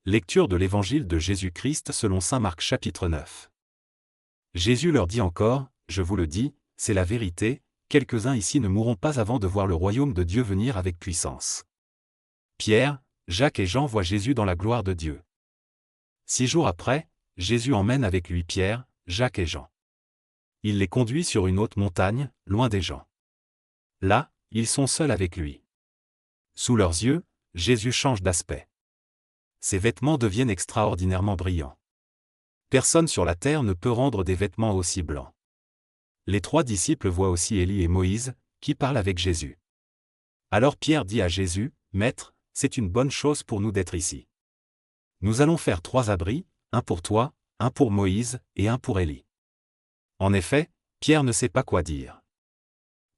Lecture de l'Évangile de Jésus-Christ selon saint Marc chapitre 9. Jésus leur dit encore, je vous le dis, c'est la vérité, quelques-uns ici ne mourront pas avant de voir le royaume de Dieu venir avec puissance. Pierre, Jacques et Jean voient Jésus dans la gloire de Dieu. 6 jours après, Jésus emmène avec lui Pierre, Jacques et Jean. Il les conduit sur une haute montagne, loin des gens. Là, ils sont seuls avec lui. Sous leurs yeux, Jésus change d'aspect. Ses vêtements deviennent extraordinairement brillants. Personne sur la terre ne peut rendre des vêtements aussi blancs. Les 3 disciples voient aussi Élie et Moïse, qui parlent avec Jésus. Alors Pierre dit à Jésus, « Maître, c'est une bonne chose pour nous d'être ici. Nous allons faire 3 abris, un pour toi, un pour Moïse, et un pour Élie. » En effet, Pierre ne sait pas quoi dire.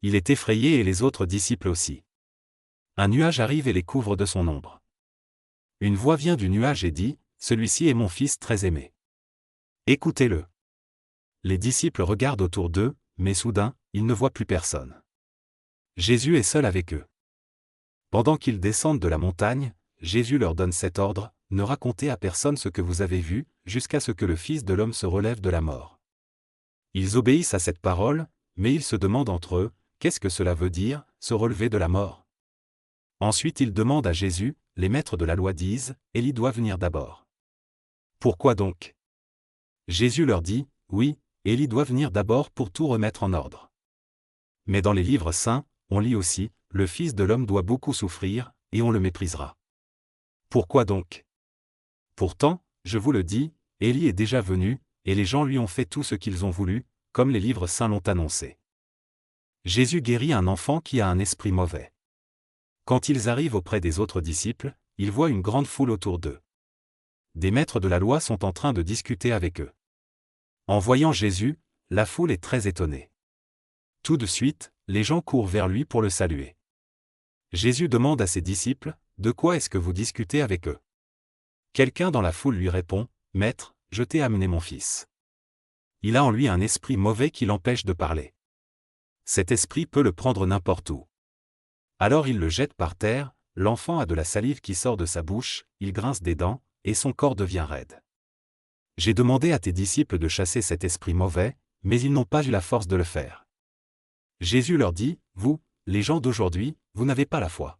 Il est effrayé et les autres disciples aussi. Un nuage arrive et les couvre de son ombre. Une voix vient du nuage et dit, « Celui-ci est mon fils très aimé. Écoutez-le. » Les disciples regardent autour d'eux, mais soudain, ils ne voient plus personne. Jésus est seul avec eux. Pendant qu'ils descendent de la montagne, Jésus leur donne cet ordre, « Ne racontez à personne ce que vous avez vu, jusqu'à ce que le Fils de l'homme se relève de la mort. » Ils obéissent à cette parole, mais ils se demandent entre eux, « Qu'est-ce que cela veut dire, se relever de la mort ?» Ensuite ils demandent à Jésus, les maîtres de la loi disent, Élie doit venir d'abord. Pourquoi donc? Jésus leur dit, oui, Élie doit venir d'abord pour tout remettre en ordre. Mais dans les livres saints, on lit aussi, le Fils de l'homme doit beaucoup souffrir, et on le méprisera. Pourquoi donc? Pourtant, je vous le dis, Élie est déjà venu, et les gens lui ont fait tout ce qu'ils ont voulu, comme les livres saints l'ont annoncé. Jésus guérit un enfant qui a un esprit mauvais. Quand ils arrivent auprès des autres disciples, ils voient une grande foule autour d'eux. Des maîtres de la loi sont en train de discuter avec eux. En voyant Jésus, la foule est très étonnée. Tout de suite, les gens courent vers lui pour le saluer. Jésus demande à ses disciples, « De quoi est-ce que vous discutez avec eux ?» Quelqu'un dans la foule lui répond, « Maître, je t'ai amené mon fils. Il a en lui un esprit mauvais qui l'empêche de parler. Cet esprit peut le prendre n'importe où. Alors il le jette par terre, l'enfant a de la salive qui sort de sa bouche, il grince des dents, et son corps devient raide. J'ai demandé à tes disciples de chasser cet esprit mauvais, mais ils n'ont pas eu la force de le faire. » Jésus leur dit, « Vous, les gens d'aujourd'hui, vous n'avez pas la foi.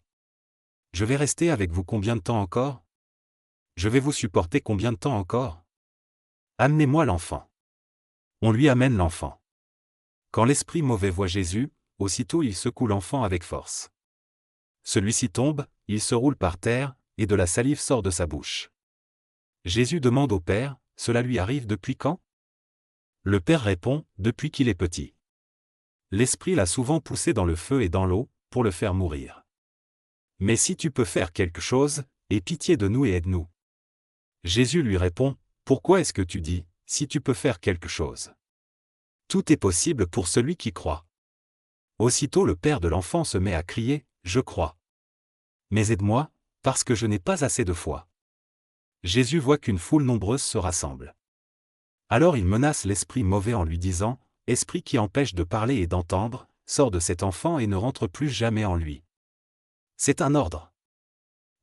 Je vais rester avec vous combien de temps encore? Je vais vous supporter combien de temps encore? Amenez-moi l'enfant. » On lui amène l'enfant. Quand l'esprit mauvais voit Jésus, aussitôt il secoue l'enfant avec force. Celui-ci tombe, il se roule par terre, et de la salive sort de sa bouche. Jésus demande au Père, « Cela lui arrive depuis quand ?» Le Père répond, « Depuis qu'il est petit. L'Esprit l'a souvent poussé dans le feu et dans l'eau, pour le faire mourir. Mais si tu peux faire quelque chose, aie pitié de nous et aide-nous. » Jésus lui répond, « Pourquoi est-ce que tu dis, si tu peux faire quelque chose? Tout est possible pour celui qui croit. » Aussitôt le père de l'enfant se met à crier, « Je crois. Mais aide-moi, parce que je n'ai pas assez de foi. » Jésus voit qu'une foule nombreuse se rassemble. Alors il menace l'esprit mauvais en lui disant, « Esprit qui empêche de parler et d'entendre, sors de cet enfant et ne rentre plus jamais en lui. » C'est un ordre.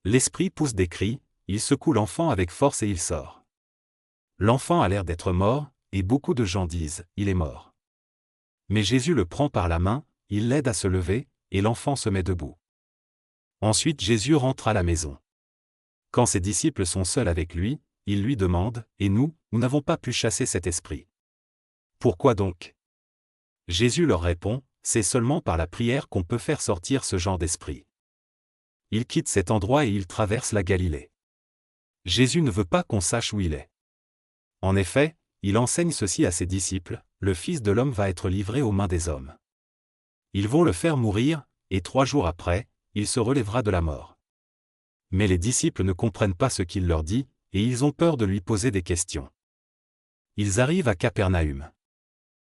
L'esprit pousse des cris, il secoue l'enfant avec force et il sort. L'enfant a l'air d'être mort, et beaucoup de gens disent, « Il est mort. » Mais Jésus le prend par la main, il l'aide à se lever, et l'enfant se met debout. Ensuite Jésus rentre à la maison. Quand ses disciples sont seuls avec lui, ils lui demandent, « Et nous n'avons pas pu chasser cet esprit. Pourquoi donc ?» Jésus leur répond, « C'est seulement par la prière qu'on peut faire sortir ce genre d'esprit. » Il quitte cet endroit et il traverse la Galilée. Jésus ne veut pas qu'on sache où il est. En effet, il enseigne ceci à ses disciples, « Le Fils de l'homme va être livré aux mains des hommes. Ils vont le faire mourir, et 3 jours après, il se relèvera de la mort. » Mais les disciples ne comprennent pas ce qu'il leur dit, et ils ont peur de lui poser des questions. Ils arrivent à Capernaüm.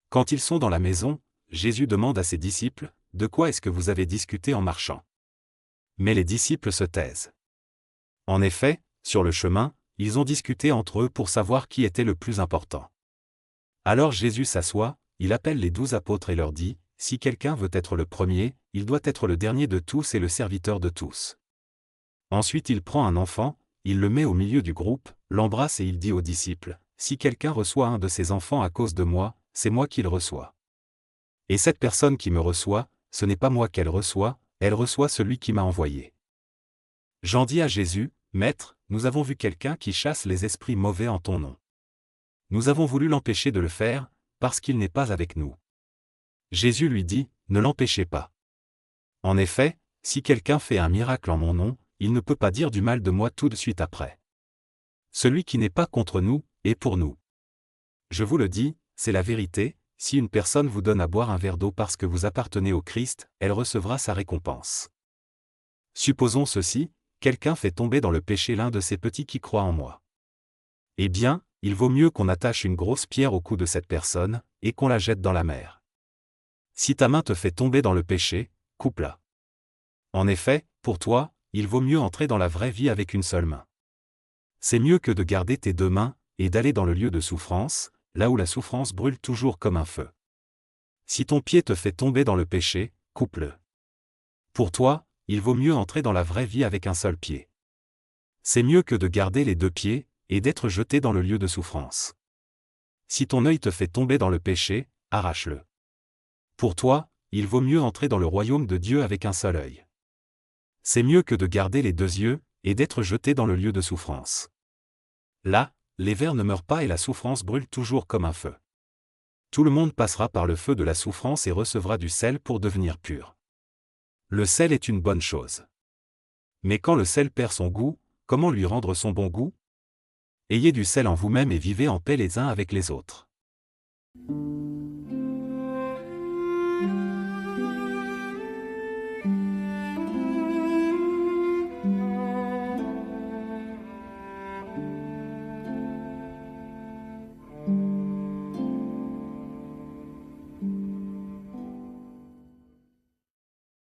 Quand ils sont dans la maison, Jésus demande à ses disciples, « De quoi est-ce que vous avez discuté en marchant ?» Mais les disciples se taisent. En effet, sur le chemin, ils ont discuté entre eux pour savoir qui était le plus important. Alors Jésus s'assoit, il appelle les 12 apôtres et leur dit, « Si quelqu'un veut être le premier, il doit être le dernier de tous et le serviteur de tous. » Ensuite il prend un enfant, il le met au milieu du groupe, l'embrasse et il dit aux disciples, « Si quelqu'un reçoit un de ses enfants à cause de moi, c'est moi qui le reçois. Et cette personne qui me reçoit, ce n'est pas moi qu'elle reçoit, elle reçoit celui qui m'a envoyé. » Jean dit à Jésus, « Maître, nous avons vu quelqu'un qui chasse les esprits mauvais en ton nom. Nous avons voulu l'empêcher de le faire, parce qu'il n'est pas avec nous. » Jésus lui dit, « Ne l'empêchez pas. En effet, si quelqu'un fait un miracle en mon nom, il ne peut pas dire du mal de moi tout de suite après. Celui qui n'est pas contre nous, est pour nous. Je vous le dis, c'est la vérité, si une personne vous donne à boire un verre d'eau parce que vous appartenez au Christ, elle recevra sa récompense. Supposons ceci, quelqu'un fait tomber dans le péché l'un de ces petits qui croient en moi. Eh bien, il vaut mieux qu'on attache une grosse pierre au cou de cette personne, et qu'on la jette dans la mer. Si ta main te fait tomber dans le péché, coupe-la. En effet, pour toi, il vaut mieux entrer dans la vraie vie avec une seule main. C'est mieux que de garder tes deux mains, et d'aller dans le lieu de souffrance, là où la souffrance brûle toujours comme un feu. Si ton pied te fait tomber dans le péché, coupe-le. Pour toi, il vaut mieux entrer dans la vraie vie avec un seul pied. C'est mieux que de garder les deux pieds, et d'être jeté dans le lieu de souffrance. Si ton œil te fait tomber dans le péché, arrache-le. Pour toi, il vaut mieux entrer dans le royaume de Dieu avec un seul œil. C'est mieux que de garder les deux yeux, et d'être jeté dans le lieu de souffrance. Là, les vers ne meurent pas et la souffrance brûle toujours comme un feu. Tout le monde passera par le feu de la souffrance et recevra du sel pour devenir pur. Le sel est une bonne chose. Mais quand le sel perd son goût, comment lui rendre son bon goût? Ayez du sel en vous-même et vivez en paix les uns avec les autres.